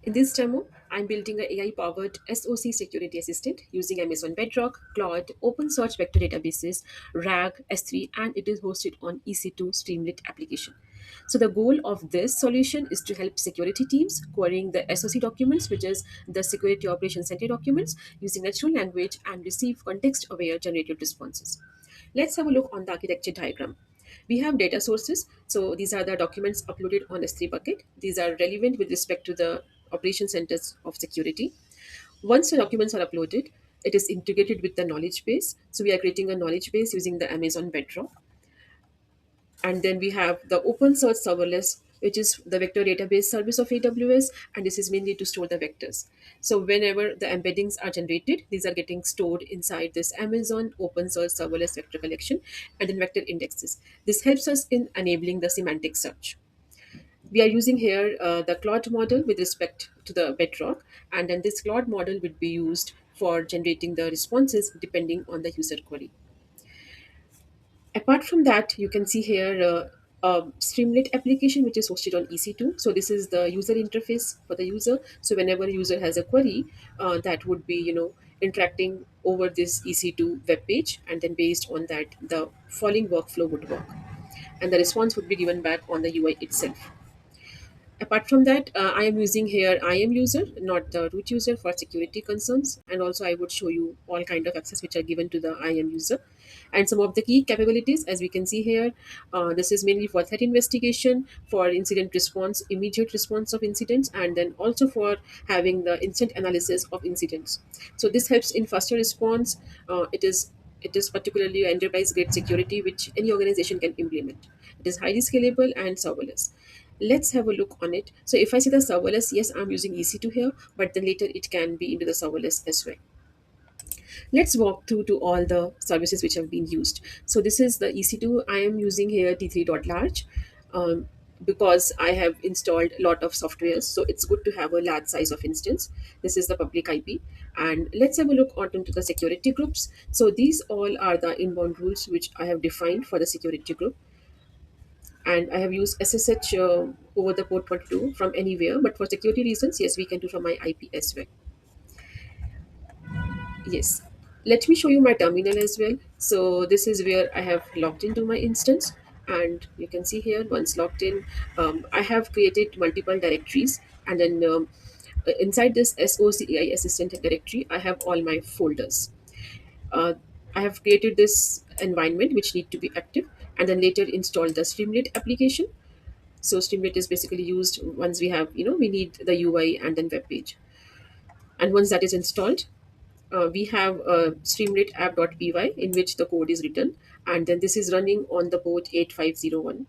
In this demo, I'm building an AI-powered SOC security assistant using Amazon Bedrock, Claude, open source vector databases, RAG, S3, and it is hosted on EC2 Streamlit application. So the goal of this solution is to help security teams querying the SOC documents, which is the Security Operations Center documents, using natural language and receive context-aware generated responses. Let's have a look on the architecture diagram. We have data sources. So these are the documents uploaded on S3 bucket. These are relevant with respect to the operation centers of security. Once the documents are uploaded, it is integrated with the knowledge base. So we are creating a knowledge base using the Amazon Bedrock. And then we have the open source serverless, which is the vector database service of AWS, and this is mainly to store the vectors. So whenever the embeddings are generated, these are getting stored inside this Amazon open source serverless vector collection and then vector indexes. This helps us in enabling the semantic search. We are using here the Claude model with respect to the Bedrock, and then this Claude model would be used for generating the responses depending on the user query. Apart from that, you can see here a Streamlit application which is hosted on EC2. So this is the user interface for the user. So whenever a user has a query, that would be interacting over this EC2 web page, and then based on that, the following workflow would work, and the response would be given back on the UI itself. Apart from that, I am using here IAM user, not the root user, for security concerns. And also I would show you all kind of access which are given to the IAM user. And some of the key capabilities, as we can see here, this is mainly for threat investigation, for incident response, immediate response of incidents, and then also for having the instant analysis of incidents. So this helps in faster response. It is particularly enterprise grade security which any organization can implement. It is highly scalable and serverless. Let's have a look on it. So if I see the serverless, yes, I'm using EC2 here, but then later it can be into the serverless as well. Let's walk through to all the services which have been used. So this is the EC2. I am using here T3.large because I have installed a lot of softwares. So it's good to have a large size of instance. This is the public IP. And let's have a look onto the security groups. So these all are the inbound rules which I have defined for the security group. And I have used SSH over the port 42 from anywhere. But for security reasons, yes, we can do from my IP as well. Yes. Let me show you my terminal as well. So this is where I have logged into my instance. And you can see here, once logged in, I have created multiple directories. And then inside this SOCAI assistant directory, I have all my folders. Uh, I have created this environment which need to be active, and then later installed the Streamlit application. So Streamlit is basically used once we have, we need the UI and then web page. And once that is installed, we have Streamlit app.py in which the code is written, and then this is running on the port 8501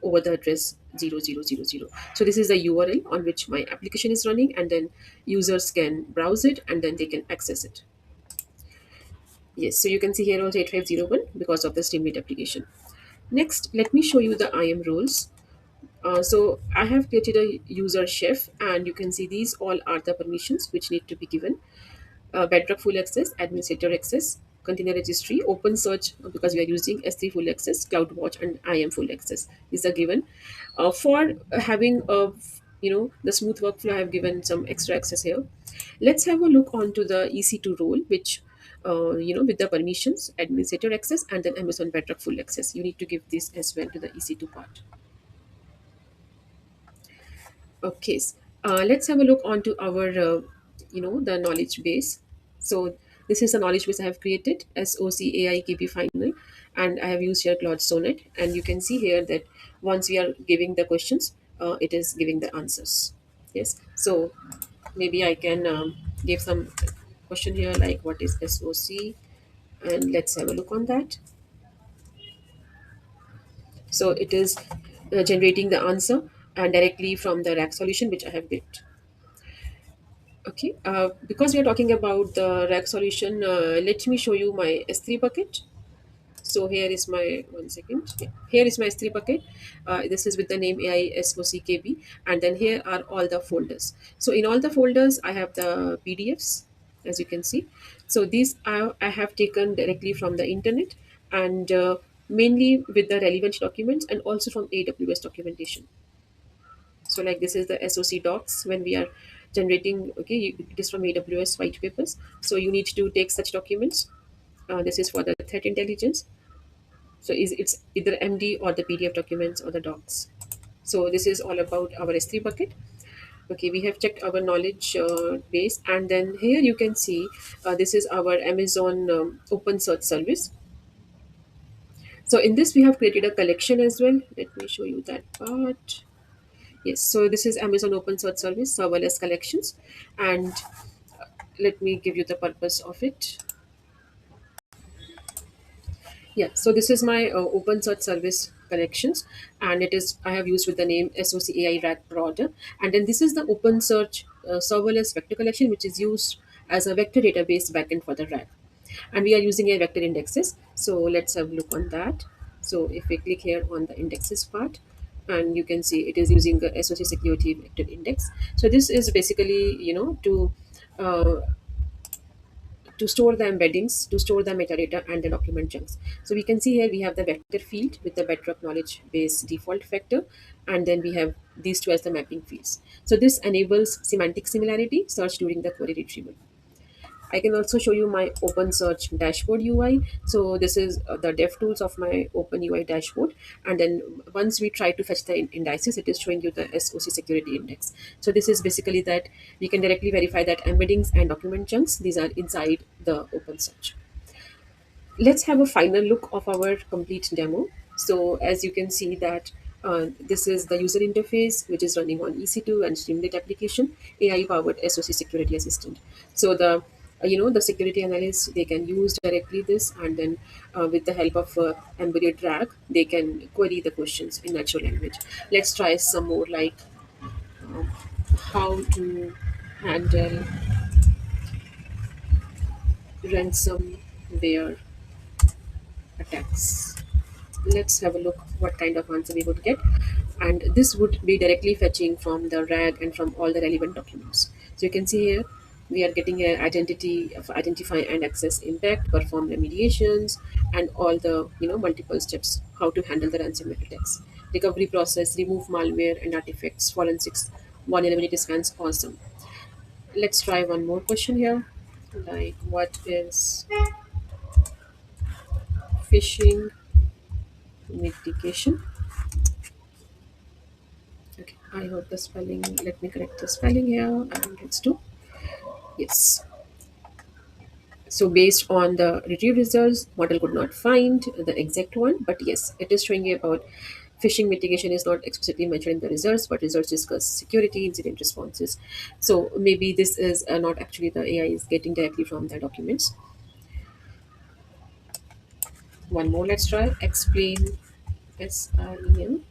over the address 0000. So this is the URL on which my application is running, and then users can browse it and then they can access it. Yes, so you can see here also 8501 because of the Streamlit application. Next, let me show you the IAM rules. So I have created a user chef, and you can see these all are the permissions which need to be given. Bedrock full access, administrator access, container registry, open search because we are using S3 full access, CloudWatch, and IAM full access. These are given. For having the smooth workflow, I have given some extra access here. Let's have a look onto the EC2 role, which with the permissions, administrator access, and then Amazon Bedrock full access. You need to give this as well to the EC2 part. Okay, let's have a look onto our, the knowledge base. So this is the knowledge base I have created, SOCAIKB final, and I have used here Claude Sonnet. And you can see here that once we are giving the questions, it is giving the answers. Yes, so maybe I can give some question here like what is SOC, and let's have a look on that. So it is generating the answer and directly from the rack solution which I have built. Okay, because we are talking about the rack solution, let me show you my S3 bucket. So here is my, one second. Yeah, here is my S3 bucket. This is with the name AISOCKB, and then here are all the folders. So in all the folders, I have the PDFs, as you can see. So these I have taken directly from the internet, and mainly with the relevant documents and also from AWS documentation. So like this is the SOC docs when we are generating, okay, it is from AWS white papers. So you need to take such documents. This is for the threat intelligence. So it's either MD or the PDF documents or the docs. So this is all about our S3 bucket. Okay, we have checked our knowledge base, and then here you can see this is our Amazon open search service. So in this we have created a collection as well. Let me show you that part. Yes, so this is Amazon open search service serverless collections, and let me give you the purpose of it. Yeah, so this is my open search service collections, and it is I have used with the name SOC AI RAG Broader, and then this is the open search serverless vector collection, which is used as a vector database backend for the RAG, and we are using a vector indexes. So let's have a look on that. So if we click here on the indexes part, and you can see it is using the SOC security vector index. So this is basically, to store the embeddings, to store the metadata and the document chunks. So we can see here we have the vector field with the Bedrock knowledge base default vector, and then we have these two as the mapping fields. So this enables semantic similarity search during the query retrieval. I can also show you my Open Search dashboard UI. So this is the dev tools of my Open UI dashboard. And then once we try to fetch the indices, it is showing you the SOC security index. So this is basically that we can directly verify that embeddings and document chunks, these are inside the Open Search. Let's have a final look of our complete demo. So as you can see that this is the user interface which is running on EC2 and Streamlit application, AI powered SOC security assistant. So the security analysts, they can use directly this, and then with the help of embedded RAG, they can query the questions in natural language. Let's try some more, like how to handle ransomware attacks. Let's have a look what kind of answer we would get, and this would be directly fetching from the RAG and from all the relevant documents. So you can see here we are getting a identity of identify and access impact, perform remediations, and all the multiple steps how to handle the ransomware attacks, recovery process, remove malware and artifacts, forensics, vulnerability scans. Awesome. Let's try one more question here, like what is phishing mitigation? Okay, I hope the spelling, let me correct the spelling here, and let's do. Yes. So based on the retrieved results, model could not find the exact one, but yes, it is showing about phishing mitigation is not explicitly mentioned in the results, but results discuss security incident responses. So maybe this is not actually the AI is getting directly from the documents. One more, let's try. Explain SREM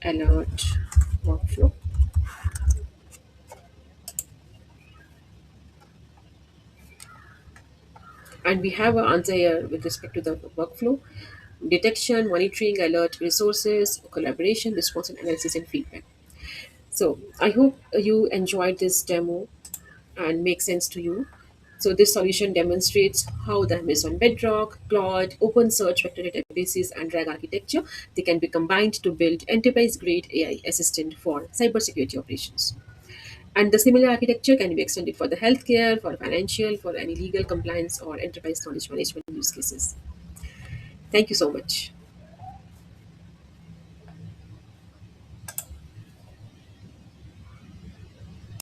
alert workflow. And we have an answer here with respect to the workflow: detection, monitoring, alert, resources, collaboration, response, and analysis and feedback. So I hope you enjoyed this demo and makes sense to you. So this solution demonstrates how the Amazon Bedrock, Claude, OpenSearch vector databases, and RAG architecture, they can be combined to build enterprise-grade AI assistant for cybersecurity operations. And the similar architecture can be extended for the healthcare, for financial, for any legal compliance or enterprise knowledge management use cases. Thank you so much.